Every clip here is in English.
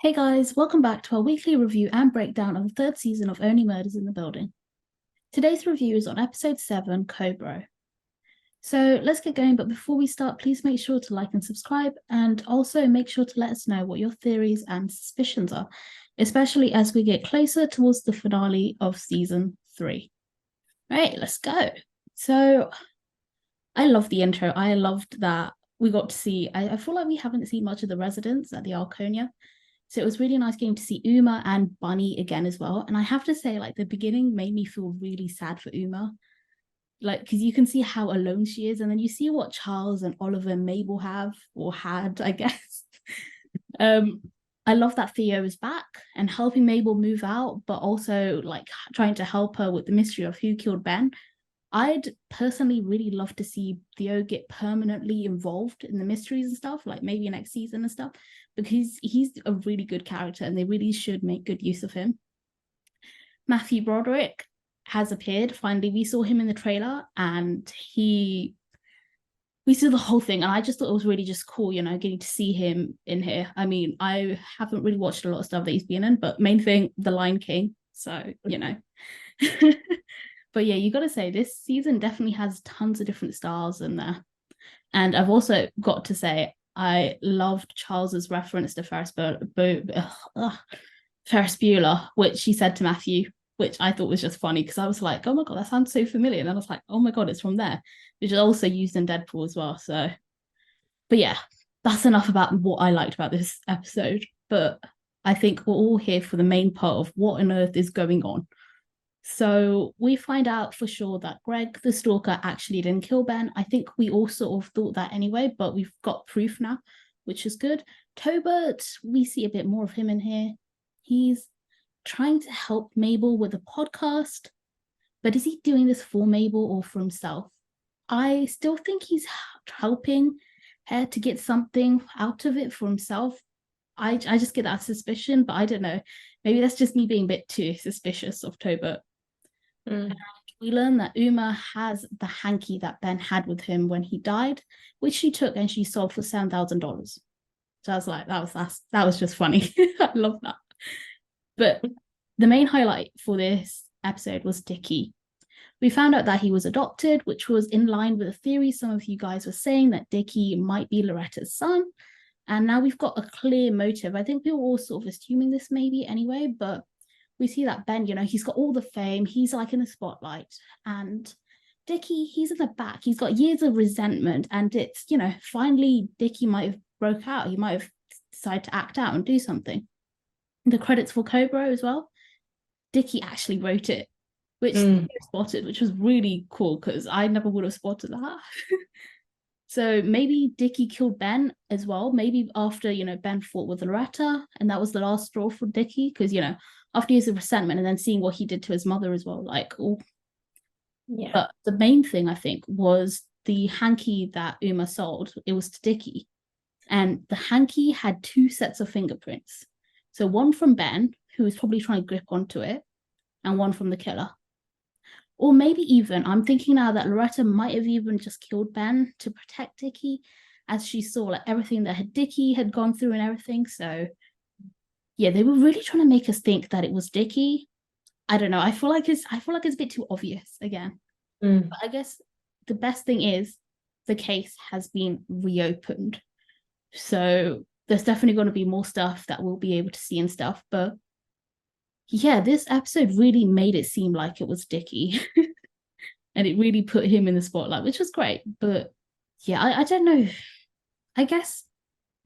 Hey guys, welcome back to our weekly review and breakdown of the third season of Only Murders in the Building. Today's review is on episode 7, Cobra. So let's get going, but before we start, please make sure to like and subscribe, and also make sure to let us know what your theories and suspicions are, especially as we get closer towards the finale of season 3. Right, let's go. So I love the intro. I loved that we got to see, I feel like we haven't seen much of the residents at the Arconia. So it was really nice getting to see Uma and Bunny again as well. And I have to say, like, the beginning made me feel really sad for Uma. Like, because you can see how alone she is. And then you see what Charles and Oliver and Mabel have, or had, I guess. I love that Theo is back and helping Mabel move out, but also, like, trying to help her with the mystery of who killed Ben. I'd personally really love to see Theo get permanently involved in the mysteries and stuff, like maybe next season and stuff, because he's a really good character and they really should make good use of him. Matthew Broderick has appeared. Finally, we saw him in the trailer and we see the whole thing. And I just thought it was really just cool, getting to see him in here. I mean, I haven't really watched a lot of stuff that he's been in, but main thing, The Lion King. So, But yeah, you got to say, this season definitely has tons of different styles in there. And I've also got to say, I loved Charles's reference to Ferris Bueller, which he said to Matthew, which I thought was just funny because I was like, oh my God, that sounds so familiar. And I was like, oh my God, it's from there, which is also used in Deadpool as well. So, but yeah, that's enough about what I liked about this episode. But I think we're all here for the main part of what on earth is going on. So we find out for sure that Greg, the stalker, actually didn't kill Ben. I think we all sort of thought that anyway, but we've got proof now, which is good. Tobert, we see a bit more of him in here. He's trying to help Mabel with a podcast, but is he doing this for Mabel or for himself? I still think he's helping her to get something out of it for himself. I just get that suspicion, but I don't know. Maybe that's just me being a bit too suspicious of Tobert. And we learn that Uma has the hanky that Ben had with him when he died, which she took and she sold for $7,000. So I was like, that was just funny. I love that. But the main highlight for this episode was Dickie. We found out that he was adopted, which was in line with a theory some of you guys were saying that Dickie might be Loretta's son. And now we've got a clear motive. I think we were all sort of assuming this maybe anyway, but we see that Ben, he's got all the fame. He's like in the spotlight. And Dickie, he's in the back. He's got years of resentment. And it's, finally Dickie might have broke out. He might have decided to act out and do something. The credits for Cobra as well. Dickie actually wrote it, which spotted, which was really cool because I never would have spotted that. So maybe Dickie killed Ben as well. Maybe after, Ben fought with Loretta and that was the last straw for Dickie because, after years of resentment and then seeing what he did to his mother as well, like, oh. Yeah. But the main thing, I think, was the hanky that Uma sold. It was to Dickie. And the hanky had 2 sets of fingerprints. So one from Ben, who was probably trying to grip onto it, and one from the killer. Or maybe even, I'm thinking now that Loretta might have even just killed Ben to protect Dickie, as she saw like everything that Dickie had gone through and everything. So yeah, they were really trying to make us think that it was Dickie. I don't know. I feel like it's a bit too obvious again. But I guess the best thing is the case has been reopened. So there's definitely going to be more stuff that we'll be able to see and stuff. But yeah, this episode really made it seem like it was Dickie. And it really put him in the spotlight, which was great. But yeah, I don't know. I guess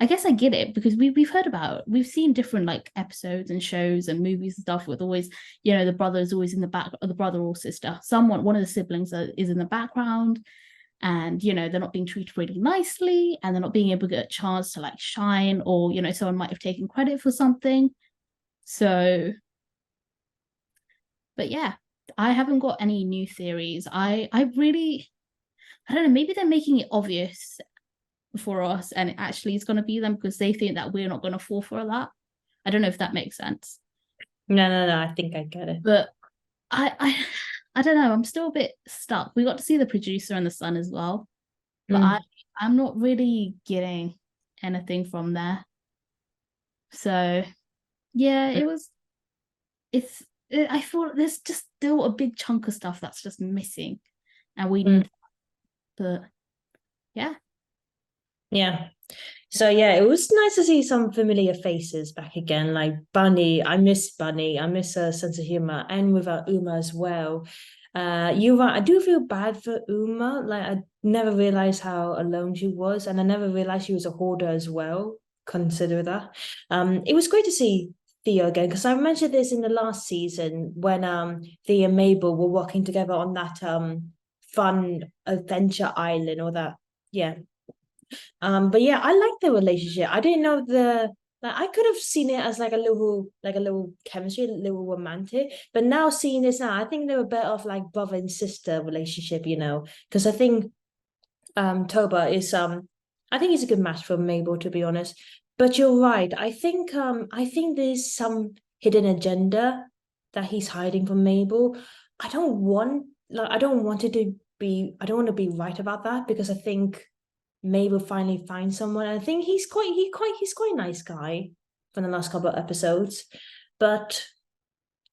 I get it because we've seen different like episodes and shows and movies and stuff with always, the brother is always in the back, or the brother or sister, one of the siblings is in the background, and they're not being treated really nicely, and they're not being able to get a chance to like shine, or someone might have taken credit for something. So, but yeah, I haven't got any new theories. I don't know, maybe they're making it obvious for us and it actually is going to be them because they think that we're not going to fall for that. I don't know if that makes sense. No, I think I get it. But I don't know, I'm still a bit stuck. We got to see the producer and the son as well, but I'm not really getting anything from there. So Yeah, I thought there's just still a big chunk of stuff that's just missing, and we need, but yeah. Yeah. So yeah, it was nice to see some familiar faces back again. Like Bunny, I miss Bunny. I miss her sense of humor, and with Uma as well. You're right. I do feel bad for Uma. Like I never realized how alone she was, and I never realized she was a hoarder as well. Consider that. It was great to see Theo again because I mentioned this in the last season when Theo and Mabel were walking together on that fun adventure island or that yeah. But yeah, I like the relationship. I didn't know the like I could have seen it as like a little chemistry, a little romantic. But now seeing this now, I think they were better off like brother and sister relationship, you know. Because I think Toba is I think he's a good match for Mabel, to be honest. But you're right. I think there's some hidden agenda that he's hiding from Mabel. I don't want it to be I don't want to be right about that because I think Mabel finally finds someone. I think he's quite a nice guy from the last couple of episodes. But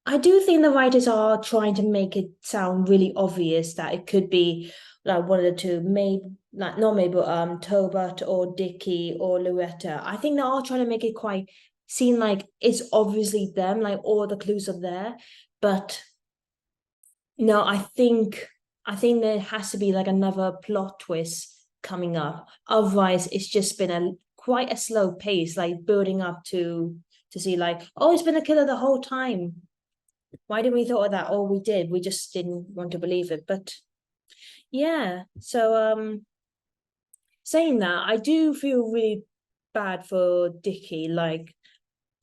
I do think the writers are trying to make it sound really obvious that it could be like one of the two, maybe like not Mabel, Tobert or Dickie or Loretta. I think they're all trying to make it quite seem like it's obviously them, like all the clues are there. But no, I think there has to be like another plot twist coming up. Otherwise, it's just been a quite a slow pace, like building up to see like, oh, it's been a killer the whole time. Why didn't we thought of that? Oh, we did. We just didn't want to believe it. But yeah, so saying that, I do feel really bad for Dickie. Like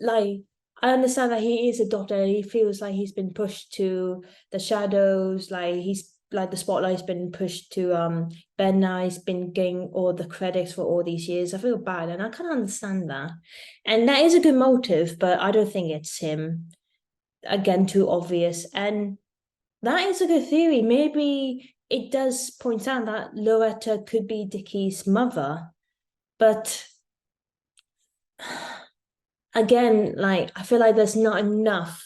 I understand that he is a doctor. He feels like he's been pushed to the shadows. Like he's like the spotlight's been pushed to Ben now. He's been getting all the credits for all these years. I feel bad, and I kind of understand that. And that is a good motive, but I don't think it's him. Again, too obvious. And that is a good theory. Maybe it does point out that Loretta could be Dickie's mother, but again, like I feel like there's not enough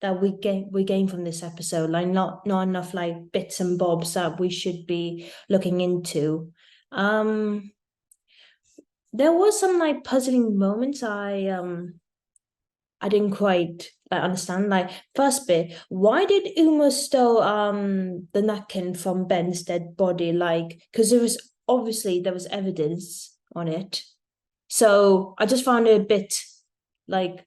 that we gain from this episode. Like not enough like bits and bobs that we should be looking into. There was some like puzzling moments I didn't quite like understand. Like first bit, why did Uma steal the napkin from Ben's dead body? Like, because there was evidence on it. So I just found it a bit like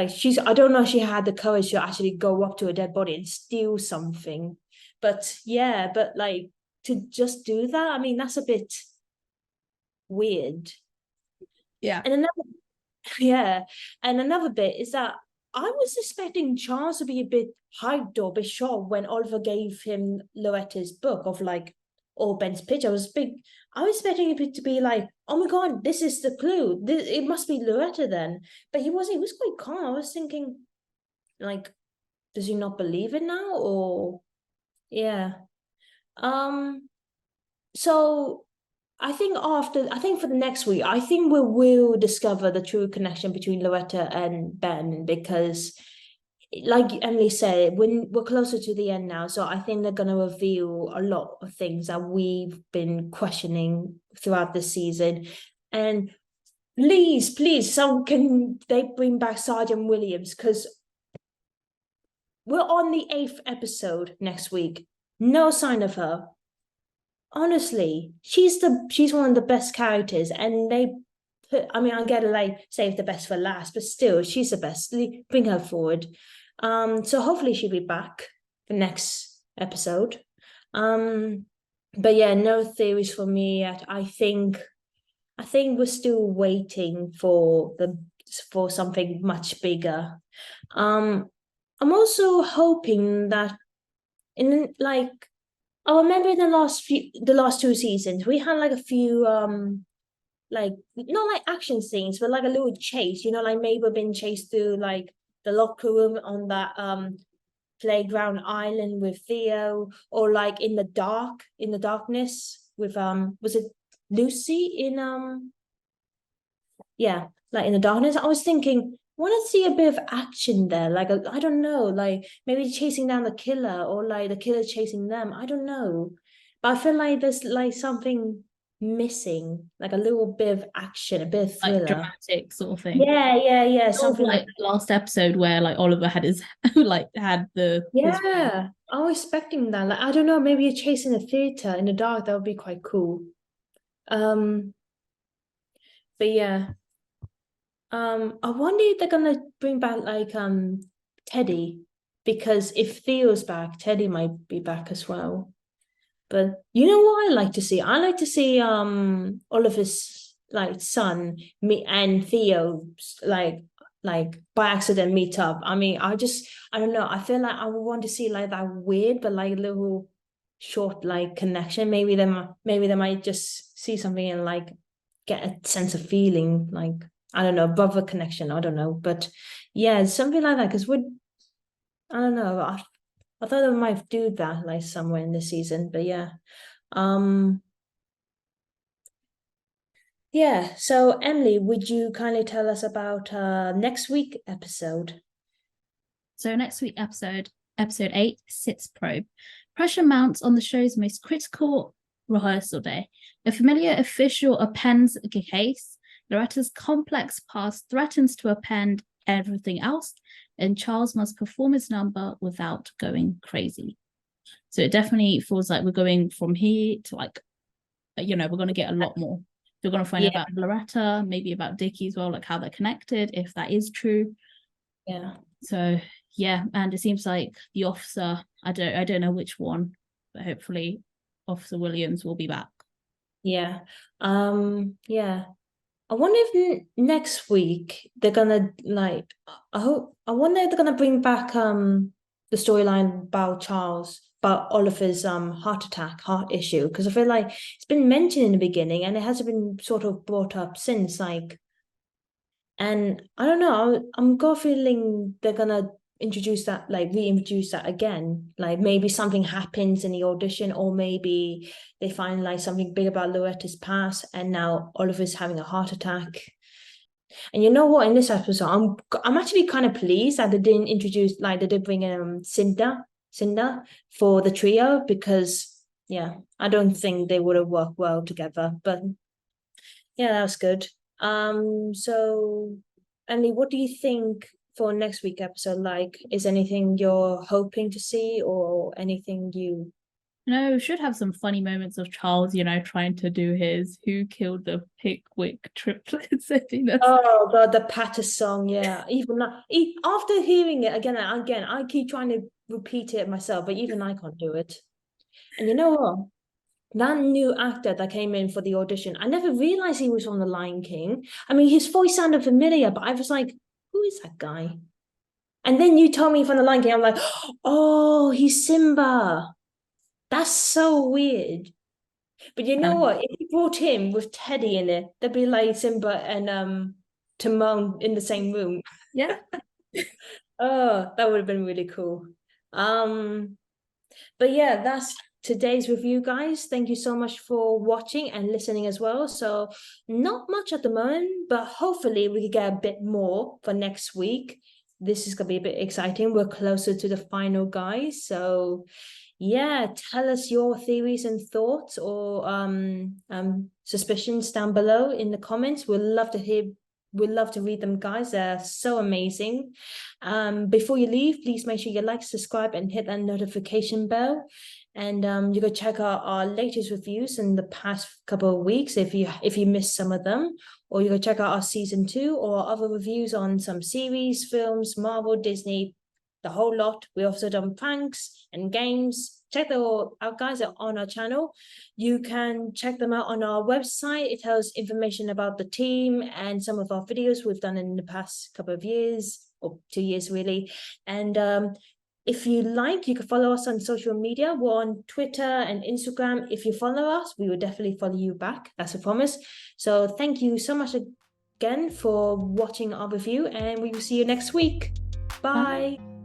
she's I don't know if she had the courage to actually go up to a dead body and steal something. But yeah, but like to just do that, I mean that's a bit weird. Yeah. And another yeah. And another bit is that I was expecting Charles to be a bit hyped or a bit shocked when Oliver gave him Loretta's book of like or Ben's picture. I was expecting it to be like, oh my god, this is the clue. It must be Loretta then. But he wasn't, he was quite calm. I was thinking, like, does he not believe it now? Or yeah. So I think for the next week, I think we will discover the true connection between Loretta and Ben because, like Emily said, when we're closer to the end now, so I think they're gonna reveal a lot of things that we've been questioning throughout the season. And please, some can they bring back Sergeant Williams because we're on the 8th episode next week. No sign of her. Honestly, she's one of the best characters, and they put. I mean, I get to like save the best for last, but still, she's the best. Bring her forward. So hopefully she'll be back for next episode. But yeah, no theories for me yet. I think we're still waiting for something much bigger. I'm also hoping that in like I remember in the last two seasons, we had like a few like not like action scenes, but like a little chase, you know, like Mabel being chased through like the locker room on that playground island with Theo, or like in the darkness with was it Lucy in yeah, like in the darkness. I was thinking want to see a bit of action there. Like, I don't know, like maybe chasing down the killer or like the killer chasing them. I don't know. But I feel like there's like something missing, like a little bit of action, a bit of Like thriller. dramatic sort of thing. Yeah, Sort of something like like last episode where like Oliver had his like had his yeah. I was expecting that. Like, I don't know, maybe a chase in a theater in the dark, that would be quite cool. Um, but yeah. I wonder if they're gonna bring back like Teddy, because if Theo's back, Teddy might be back as well. But you know what I like to see? I like to see Oliver's like son me and Theo like by accident meet up. I mean, I don't know. I feel like I would want to see like that weird but like little short like connection. Maybe they might just see something and like get a sense of feeling like I don't know, brother connection. I don't know, but yeah, something like that. Because I don't know. I thought they might do that like somewhere in the season, but yeah. Um, yeah. So Emily, would you kindly tell us about next week episode? So next week episode 8, Sits Probe. Pressure mounts on the show's most critical rehearsal day. A familiar official appends a case. Loretta's complex past threatens to append everything else, and Charles must perform his number without going crazy. So it definitely feels like we're going from here to like, we're going to get a lot more. We're going to find out Yeah. about Loretta, maybe about Dickie as well, like how they're connected, if that is true. Yeah. So yeah, and it seems like the officer, I don't know which one, but hopefully Officer Williams will be back. Yeah. Yeah. I wonder if next week they're gonna like I wonder if they're gonna bring back the storyline about Charles, about Oliver's heart issue, because I feel like it's been mentioned in the beginning and it hasn't been sort of brought up since, like, and I don't know, I'm got a feeling they're gonna introduce that, like reintroduce that again. Like maybe something happens in the audition, or maybe they find like something big about Loretta's past and now Oliver's having a heart attack. And you know what? In this episode, I'm actually kind of pleased that they didn't introduce like they did bring in Cinder for the trio, because yeah, I don't think they would have worked well together. But yeah, that was good. So Emily, what do you think for next week episode? Like, is anything you're hoping to see or anything you No, should have some funny moments of Charles, trying to do his "Who killed the Pickwick triplets?" I think that's Oh God, the Patter song, yeah. Even after hearing it again and again, I keep trying to repeat it myself, but even I can't do it. And you know what? That new actor that came in for the audition, I never realized he was from The Lion King. I mean, his voice sounded familiar, but I was like, who is that guy? And then you told me from The Lion King, I'm like, oh, he's Simba. That's so weird. But you know what? If you brought him with Teddy in it, they'd be like Simba and Timon in the same room. yeah. Oh, that would have been really cool. But yeah, that's today's review, guys. Thank you so much for watching and listening as well. So not much at the moment, but hopefully we could get a bit more for next week. This is gonna be a bit exciting. We're closer to the final, guys. So yeah, tell us your theories and thoughts or suspicions down below in the comments. We'd love to read them, guys. They're so amazing. Before you leave, please make sure you like, subscribe, and hit that notification bell. And you can check out our latest reviews in the past couple of weeks if you missed some of them, or you can check out our season 2 or other reviews on some series, films, Marvel, Disney, the whole lot. We also done pranks and games. Check them all out, guys, on our channel. You can check them out on our website. It tells information about the team and some of our videos we've done in the past couple of years, or 2 years really. And if you like, you can follow us on social media. We're on Twitter and Instagram. If you follow us, we will definitely follow you back. That's a promise. So thank you so much again for watching our review, and we will see you next week. Bye.